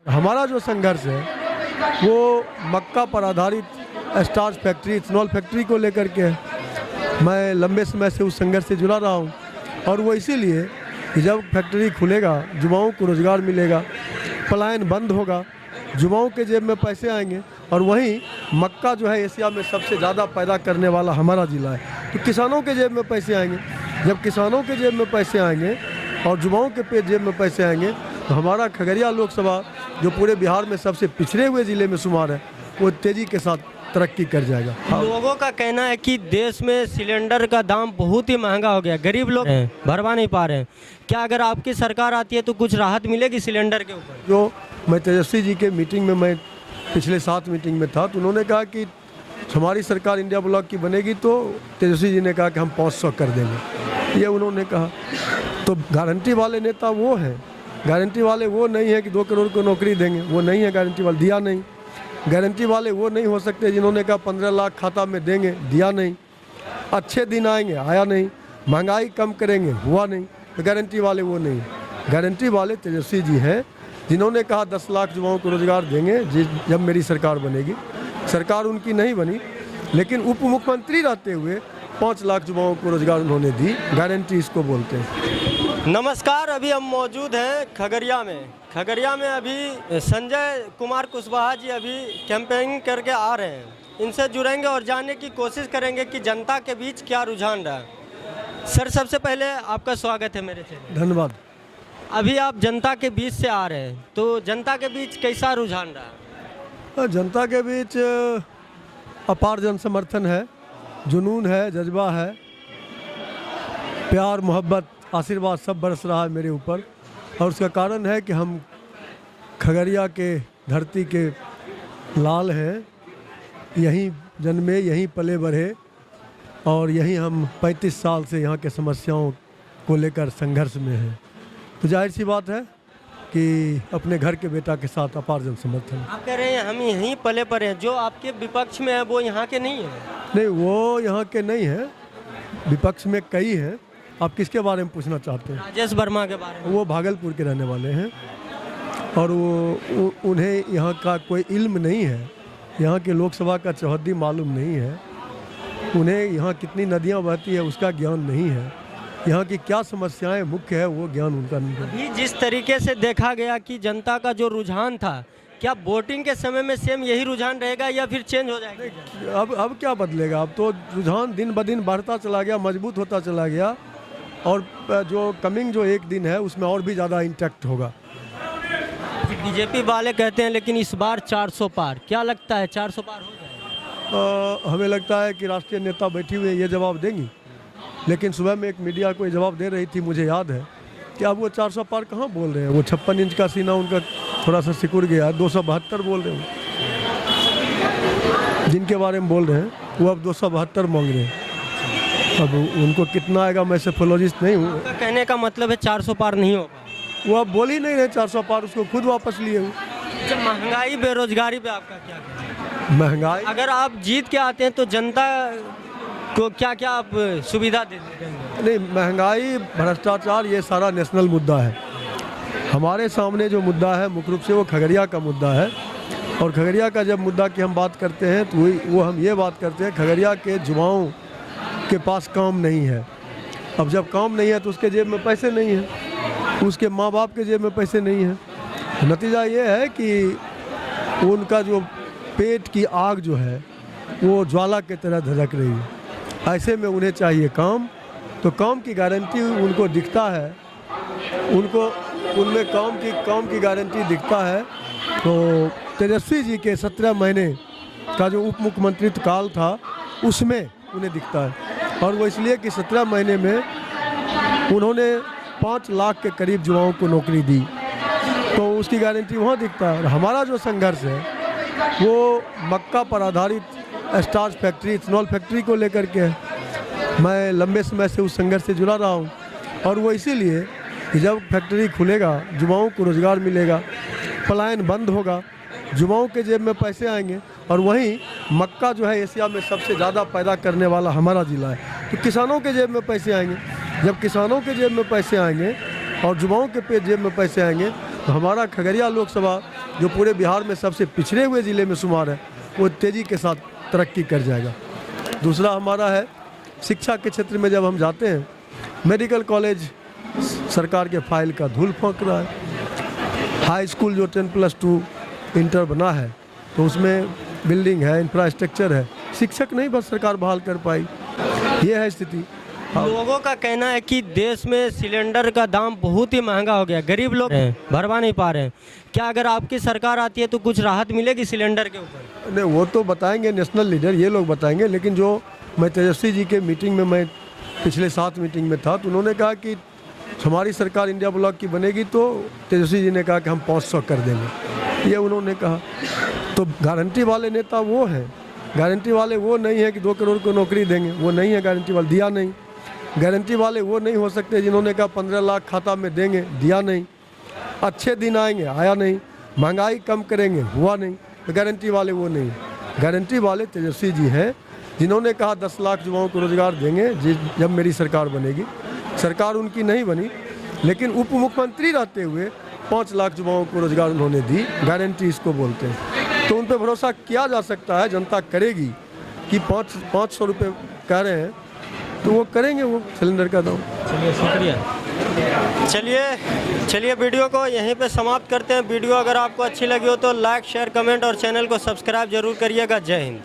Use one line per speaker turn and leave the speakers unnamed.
हमारा जो संघर्ष है वो मक्का पर आधारित स्टार्च फैक्ट्री, इथेनॉल फैक्ट्री को लेकर के है। मैं लंबे समय से उस संघर्ष से जुड़ा रहा हूँ और वो इसीलिए कि जब फैक्ट्री खुलेगा युवाओं को रोज़गार मिलेगा, पलायन बंद होगा, युवाओं के जेब में पैसे आएंगे और वहीं मक्का जो है एशिया में सबसे ज़्यादा पैदा करने वाला हमारा ज़िला है। तो किसानों के जेब में पैसे आएंगे, जब किसानों के जेब में पैसे आएंगे और युवाओं के जेब में पैसे आएंगे तो हमारा खगड़िया लोकसभा जो पूरे बिहार में सबसे पिछड़े हुए ज़िले में शुमार है वो तेज़ी के साथ तरक्की कर जाएगा।
लोगों का कहना है कि देश में सिलेंडर का दाम बहुत ही महंगा हो गया, गरीब लोग भरवा नहीं पा रहे हैं। क्या अगर आपकी सरकार आती है तो कुछ राहत मिलेगी सिलेंडर के ऊपर?
जो मैं तेजस्वी जी के मीटिंग में, मैं पिछले 7 मीटिंग में था, तो उन्होंने कहा कि हमारी सरकार इंडिया ब्लॉक की बनेगी तो तेजस्वी जी ने कहा कि हम 500 कर देंगे, ये उन्होंने कहा। तो गारंटी वाले नेता वो हैं, गारंटी वाले वो नहीं है कि 2 करोड़ को नौकरी देंगे, वो नहीं है गारंटी वाले, दिया नहीं। गारंटी वाले वो नहीं हो सकते जिन्होंने कहा 15 लाख खाता में देंगे, दिया नहीं। अच्छे दिन आएंगे, आया नहीं। महंगाई कम करेंगे, हुआ नहीं। तो गारंटी वाले वो नहीं, गारंटी वाले तेजस्वी जी हैं जिन्होंने कहा 10 लाख युवाओं को रोज़गार देंगे जब मेरी सरकार बनेगी। सरकार उनकी नहीं बनी, लेकिन उप मुख्यमंत्री रहते हुए 5 लाख युवाओं को रोज़गार उन्होंने दी। गारंटी इसको बोलते हैं।
नमस्कार, अभी हम मौजूद हैं खगड़िया में। खगड़िया में अभी संजय कुमार कुशवाहा जी अभी कैंपेनिंग करके आ रहे हैं। इनसे जुड़ेंगे और जानने की कोशिश करेंगे कि जनता के बीच क्या रुझान रहा। सर, सबसे पहले आपका स्वागत है मेरे चैनल।
धन्यवाद।
अभी आप जनता के बीच से आ रहे हैं, तो जनता के बीच कैसा रुझान रहा?
जनता के बीच अपार जन समर्थन है, जुनून है, जज्बा है, प्यार मोहब्बत आशीर्वाद सब बरस रहा है मेरे ऊपर। और उसका कारण है कि हम खगड़िया के धरती के लाल हैं, यहीं जन्मे, यहीं पले बढ़े और यहीं हम 35 साल से यहाँ के समस्याओं को लेकर संघर्ष में हैं। तो जाहिर सी बात है कि अपने घर के बेटा के साथ अपार जन समर्थन।
आप कह रहे हैं हम यहीं पले पर हैं, जो आपके विपक्ष में है वो यहाँ के नहीं है?
नहीं, वो यहाँ के नहीं है, विपक्ष में कई हैं। आप किसके बारे में पूछना चाहते हैं?
राजेश वर्मा के बारे में।
वो भागलपुर के रहने वाले हैं और उन्हें यहाँ का कोई इल्म नहीं है, यहाँ के लोकसभा का चौहद्दी मालूम नहीं है, उन्हें यहाँ कितनी नदियाँ बहती है उसका ज्ञान नहीं है, यहाँ की क्या समस्याएं मुख्य है वो ज्ञान उनका नहीं है।
अभी जिस तरीके से देखा गया कि जनता का जो रुझान था, क्या वोटिंग के समय में सेम यही रुझान रहेगा या फिर चेंज हो जाएगा?
अब क्या बदलेगा? अब तो रुझान दिन ब दिन बढ़ता चला गया, मजबूत होता चला गया और जो कमिंग जो 1 दिन है उसमें और भी ज़्यादा इंटैक्ट होगा।
बीजेपी वाले कहते हैं लेकिन इस बार 400 पार, क्या लगता है 400 पार हो जाएगा?
हमें लगता है कि राष्ट्रीय नेता बैठी हुई ये जवाब देंगी, लेकिन सुबह में एक मीडिया को ये जवाब दे रही थी, मुझे याद है कि अब वो 400 पार कहाँ बोल रहे हैं। वो 56 इंच का सीना उनका थोड़ा सा सिकुड़ गया, 272 बोल रहे हैं। जिनके बारे में बोल रहे हैं वो अब 272 मांग रहे हैं। अब उनको कितना आएगा, मैं सेफोलॉजिस्ट नहीं हूँ।
कहने का मतलब है 400 पार नहीं होगा।
वो अब बोल ही नहीं रहे 400 पार, उसको खुद वापस लिए हुए।
अच्छा, महंगाई बेरोजगारी पे आपका क्या कहना है?
महंगाई,
अगर आप जीत के आते हैं तो जनता को क्या क्या आप सुविधा दे देंगे?
नहीं, महंगाई, भ्रष्टाचार, ये सारा नेशनल मुद्दा है। हमारे सामने जो मुद्दा है मुख्य रूप से वो खगड़िया का मुद्दा है। और खगड़िया का जब मुद्दा की हम बात करते हैं तो वो हम ये बात करते हैं खगड़िया के युवाओं के पास काम नहीं है। अब जब काम नहीं है तो उसके जेब में पैसे नहीं हैं, उसके माँ बाप के जेब में पैसे नहीं हैं। नतीजा ये है कि उनका जो पेट की आग जो है वो ज्वाला की तरह धधक रही है। ऐसे में उन्हें चाहिए काम, तो काम की गारंटी उनको दिखता है, उनको उनमें काम की गारंटी दिखता है। तो तेजस्वी जी के 17 महीने का जो उप मुख्यमंत्रित्व काल था उसमें उन्हें दिखता है, और वो इसलिए कि 17 महीने में उन्होंने 5 लाख के करीब युवाओं को नौकरी दी, तो उसकी गारंटी वहाँ दिखता है। और हमारा जो संघर्ष है वो मक्का पर आधारित स्टार्च फैक्ट्री, इथेनॉल फैक्ट्री को लेकर के है। मैं लंबे समय से उस संघर्ष से जुड़ा रहा हूँ और वो इसीलिए कि जब फैक्ट्री खुलेगा युवाओं को रोज़गार मिलेगा, पलायन बंद होगा, युवाओं के जेब में पैसे आएंगे और वहीं मक्का जो है एशिया में सबसे ज़्यादा पैदा करने वाला हमारा ज़िला है। तो किसानों के जेब में पैसे आएंगे, जब किसानों के जेब में पैसे आएंगे और युवाओं के जेब में पैसे आएंगे तो हमारा खगड़िया लोकसभा जो पूरे बिहार में सबसे पिछड़े हुए ज़िले में शुमार है, वो तेज़ी के साथ तरक्की कर जाएगा। दूसरा हमारा है शिक्षा के क्षेत्र में जब हम जाते हैं, मेडिकल कॉलेज सरकार के फाइल का धूल फेंक रहा है। हाई स्कूल जो 10+2 इंटर बना है तो उसमें बिल्डिंग है, इंफ्रास्ट्रक्चर है, शिक्षक नहीं बस सरकार बहाल कर पाई। ये है स्थिति।
लोगों का कहना है कि देश में सिलेंडर का दाम बहुत ही महंगा हो गया, गरीब लोग भरवा नहीं पा रहे हैं। क्या अगर आपकी सरकार आती है तो कुछ राहत मिलेगी सिलेंडर के ऊपर?
नहीं, वो तो बताएंगे नेशनल लीडर, ये लोग बताएंगे। लेकिन जो मैं तेजस्वी जी के मीटिंग में, मैं पिछले 7 मीटिंग में था, तो उन्होंने कहा कि हमारी सरकार इंडिया ब्लॉक की बनेगी तो तेजस्वी जी ने कहा कि हम 500 कर देंगे, ये उन्होंने कहा। तो गारंटी वाले नेता वो हैं, गारंटी वाले वो नहीं है कि 2 करोड़ को नौकरी देंगे, वो नहीं है गारंटी वाले, दिया नहीं। गारंटी वाले वो नहीं हो सकते जिन्होंने कहा 15 लाख खाता में देंगे, दिया नहीं। अच्छे दिन आएंगे, आया नहीं। महंगाई कम करेंगे, हुआ नहीं। तो गारंटी वाले वो नहीं, गारंटी वाले तेजस्वी जी हैं जिन्होंने कहा 10 लाख युवाओं को रोजगार देंगे जब मेरी सरकार बनेगी। सरकार उनकी नहीं बनी, लेकिन उप मुख्यमंत्री रहते हुए 5 लाख युवाओं को रोजगार उन्होंने दी। गारंटी इसको बोलते हैं। तो उन पर भरोसा किया जा सकता है, जनता करेगी कि 500 रुपये कह रहे हैं तो वो करेंगे, वो सिलेंडर का दाम।
चलिए, शुक्रिया। चलिए वीडियो को यहीं पे समाप्त करते हैं। वीडियो अगर आपको अच्छी लगी हो तो लाइक, शेयर, कमेंट और चैनल को सब्सक्राइब जरूर करिएगा। जय हिंद।